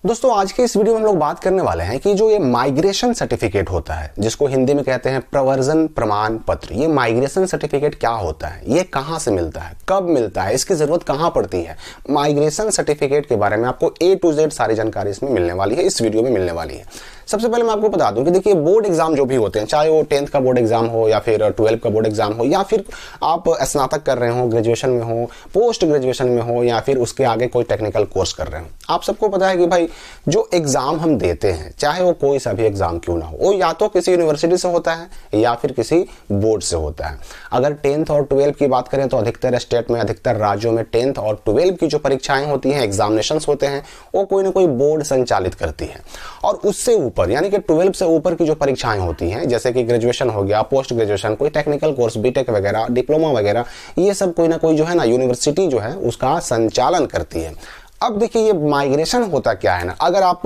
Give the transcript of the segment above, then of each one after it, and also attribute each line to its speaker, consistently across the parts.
Speaker 1: दोस्तों आज के इस वीडियो में हम लोग बात करने वाले हैं कि जो ये माइग्रेशन सर्टिफिकेट होता है, जिसको हिंदी में कहते हैं प्रवर्जन प्रमाण पत्र, ये माइग्रेशन सर्टिफिकेट क्या होता है, ये कहां से मिलता है, कब मिलता है, इसकी जरूरत कहां पड़ती है। माइग्रेशन सर्टिफिकेट के बारे में आपको A to Z सारी जानकारी इसमें मिलने वाली है, इस वीडियो में मिलने वाली है। सबसे पहले मैं आपको बता दूं कि देखिए बोर्ड एग्जाम जो भी होते हैं, चाहे वो 10th का बोर्ड एग्जाम हो या फिर 12th का बोर्ड एग्जाम हो या फिर आप स्नातक कर रहे हो, ग्रेजुएशन में हो, पोस्ट ग्रेजुएशन में हो या फिर उसके आगे कोई टेक्निकल कोर्स कर रहे हो, आप सबको पता है कि भाई जो एग्जाम हम देते हैं, चाहे वो कोई सा भी एग्जाम क्यों ना हो, वो या तो किसी यूनिवर्सिटी से होता है या फिर किसी बोर्ड से होता है। अगर 10th और 12th की बात करें तो अधिकतर स्टेट में, अधिकतर राज्यों में 10th और 12th की जो परीक्षाएं होती हैं, एग्जामिनेशंस होते हैं, वो कोई ना कोई बोर्ड संचालित करती है। और उससे ऊपर यानी कि 12 से ऊपर की जो परीक्षाएं होती हैं, जैसे कि ग्रेजुएशन हो गया, पोस्ट ग्रेजुएशन, कोई टेक्निकल कोर्स, बीटेक वगैरह, डिप्लोमा वगैरह, ये सब कोई ना कोई जो है ना यूनिवर्सिटी जो है उसका संचालन करती है। अब देखिए ये माइग्रेशन होता क्या है ना, अगर आप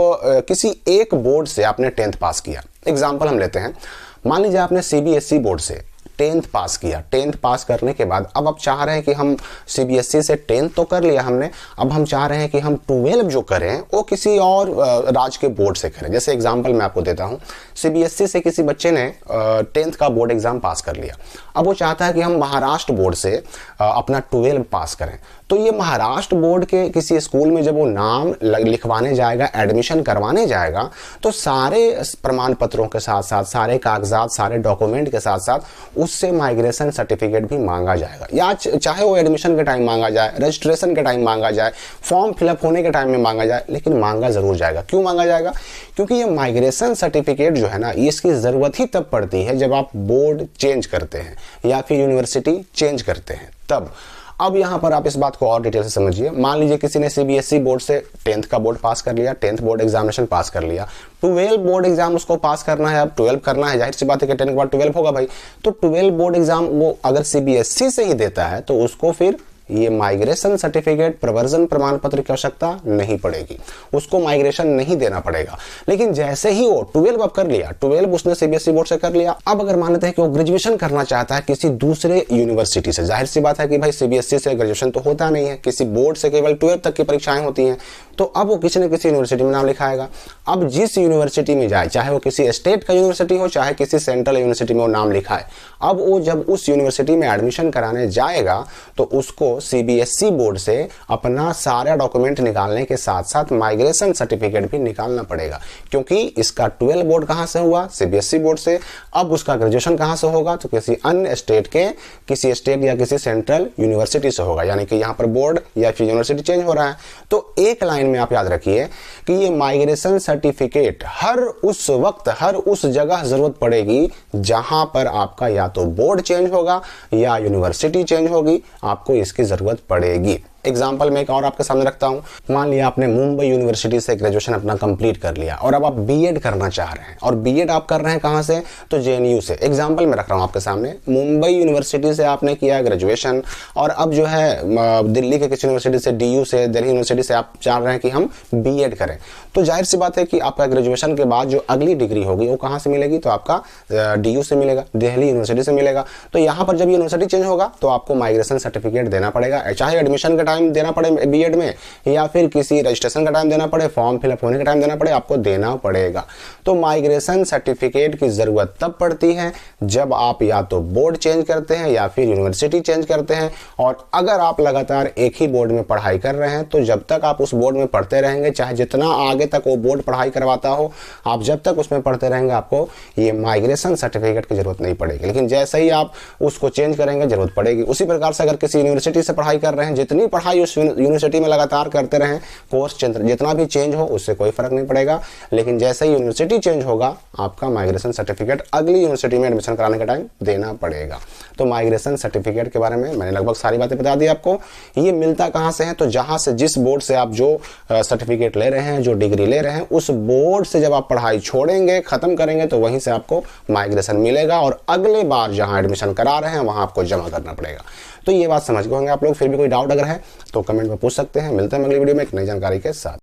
Speaker 1: किसी एक बोर्ड से आपने 10th पास किया, एग्जाम्पल हम लेते हैं, मान लीजिए आपने CBSE बोर्ड से 10th पास किया। 10th पास करने के बाद अब आप चाह रहे हैं कि हम CBSE से 10th तो कर लिया हमने, अब हम चाह रहे हैं कि हम 12 जो करें वो किसी और राज्य के बोर्ड से करें। जैसे एग्जांपल मैं आपको देता हूं, CBSE से किसी बच्चे ने 10th का बोर्ड एग्जाम पास कर लिया, अब वो चाहता है कि हम महाराष्ट्र बोर्ड से अपना 12 पास करें। तो ये महाराष्ट्र बोर्ड के किसी स्कूल में जब वो नाम लिखवाने जाएगा, एडमिशन करवाने जाएगा, तो सारे प्रमाण पत्रों के साथ साथ, सारे कागजात, सारे डॉक्यूमेंट के साथ साथ उससे माइग्रेशन सर्टिफिकेट भी मांगा जाएगा। या चाहे वो एडमिशन के टाइम मांगा जाए, रजिस्ट्रेशन के टाइम मांगा जाए, फॉर्म फिलअप होने के टाइम में मांगा जाए, लेकिन मांगा जरूर जाएगा। क्यों मांगा जाएगा? क्योंकि ये माइग्रेशन सर्टिफिकेट जो है ना, इसकी जरूरत ही तब पड़ती है जब आप बोर्ड चेंज करते हैं या फिर यूनिवर्सिटी चेंज करते हैं, तब। अब यहां पर आप इस बात को और डिटेल से समझिए। मान लीजिए किसी ने CBSE बोर्ड से 10th का बोर्ड पास कर लिया, 10th बोर्ड एग्जामिनेशन पास कर लिया, 12 बोर्ड एग्जाम उसको पास करना है, अब 12 करना है, जाहिर सी बात है कि 10 के बाद 12 होगा भाई। तो 12 बोर्ड एग्जाम वो अगर CBSE से ही देता है तो उसको फिर ये माइग्रेशन सर्टिफिकेट, प्रवर्जन प्रमाण पत्र की आवश्यकता नहीं पड़ेगी, उसको माइग्रेशन नहीं देना पड़ेगा। लेकिन जैसे ही वो 12 अब कर लिया, 12 उसने CBSE बोर्ड से कर लिया, अब अगर मानते हैं कि वो ग्रेजुएशन करना चाहता है किसी दूसरे यूनिवर्सिटी से, जाहिर सी बात है कि भाई CBSE से ग्रेजुएशन तो होता नहीं है, किसी बोर्ड से केवल 12 तक की परीक्षाएं होती हैं, तो अब वो किसी न किसी यूनिवर्सिटी में नाम लिखाएगा। अब जिस यूनिवर्सिटी में जाए, चाहे वो किसी स्टेट का यूनिवर्सिटी हो, चाहे किसी सेंट्रल यूनिवर्सिटी में वो नाम लिखाए, अब वो जब उस यूनिवर्सिटी में एडमिशन कराने जाएगा तो उसको CBSE बोर्ड से अपना सारा डॉक्यूमेंट निकालने के साथ साथ माइग्रेशन सर्टिफिकेट भी निकालना पड़ेगा। क्योंकि इसका 12 बोर्ड कहां से हुआ? CBSE बोर्ड से। अब उसका ग्रेजुएशन कहां से होगा? तो किसी अन्य स्टेट के, किसी स्टेट या किसी सेंट्रल यूनिवर्सिटी से होगा। यानी कि यहां पर बोर्ड या फिर यूनिवर्सिटी चेंज हो रहा है। तो एक लाइन में आप याद रखिए कि ये माइग्रेशन सर्टिफिकेट हर उस वक्त, हर उस जगह जरूरत पड़ेगी जहां पर आपका या तो बोर्ड चेंज होगा या यूनिवर्सिटी चेंज होगी, आपको इसकी जरूरत पड़ेगी। एग्जाम्पल मैं एक और आपके सामने रखता हूं। मान लिया आपने मुंबई यूनिवर्सिटी से ग्रेजुएशन अपना कंप्लीट कर लिया और अब आप बीएड करना चाह रहे हैं, और बीएड आप कर रहे हैं कहां से? तो JNU से। एग्जाम्पल मैं रख रहा हूं आपके सामने, मुंबई यूनिवर्सिटी से आपने किया ग्रेजुएशन और अब जो है दिल्ली के किसी यूनिवर्सिटी से, DU से, दिल्ली यूनिवर्सिटी से आप चाह रहे हैं कि हम बीएड करें। तो जाहिर सी बात है कि आपका ग्रेजुएशन के बाद जो अगली डिग्री होगी वो कहां से मिलेगी? तो आपका DU से मिलेगा, दिल्ली यूनिवर्सिटी से मिलेगा। तो यहां पर जब यूनिवर्सिटी चेंज होगा तो आपको माइग्रेशन सर्टिफिकेट देना पड़ेगा, चाहे एडमिशन का टाइम देना पड़े बीएड में या फिर किसी रजिस्ट्रेशन का टाइम देना पड़े, फॉर्म फिलअप होने का टाइम देना पड़े, आपको देना पड़ेगा। तो माइग्रेशन सर्टिफिकेट की जरूरत तब पड़ती है जब आप या तो बोर्ड चेंज करते हैं या फिर यूनिवर्सिटी चेंज करते हैं। और अगर आप लगातार एक ही बोर्ड में पढ़ाई कर रहे हैं तो जब तक आप उस बोर्ड में पढ़ते रहेंगे, चाहे जितना आगे तक वो बोर्ड पढ़ाई करवाता हो, आप जब तक उसमें पढ़ते रहेंगे आपको ये माइग्रेशन सर्टिफिकेट की जरूरत नहीं पड़ेगी। लेकिन जैसे ही आप उसको चेंज करेंगे जरूरत पड़ेगी। उसी प्रकार से अगर किसी यूनिवर्सिटी से पढ़ाई कर रहे हैं, जितनी पढ़ाई उस यूनिवर्सिटी में लगातार करते रहें, कोर्स जितना भी चेंज हो उससे कोई फर्क नहीं पड़ेगा। लेकिन जैसे ही यूनिवर्सिटी चेंज होगा आपका माइग्रेशन सर्टिफिकेट अगली यूनिवर्सिटी में एडमिशन कराने का टाइम देना पड़ेगा। तो माइग्रेशन सर्टिफिकेट के बारे में मैंने लगभग सारी बातें बता दी आपको। ये मिलता कहां से है? तो जहां से, जिस बोर्ड से आप जो सर्टिफिकेट ले रहे हैं, जो डिग्री ले रहे हैं, उस बोर्ड से जब आप पढ़ाई छोड़ेंगे, खत्म करेंगे, तो वहीं से आपको माइग्रेशन मिलेगा और अगले बार जहां एडमिशन करा रहे हैं वहां आपको जमा करना पड़ेगा। तो ये बात समझ गए होंगे आप लोग। फिर भी कोई डाउट अगर है तो कमेंट में पूछ सकते हैं। मिलते हैं अगली वीडियो में एक नई जानकारी के साथ।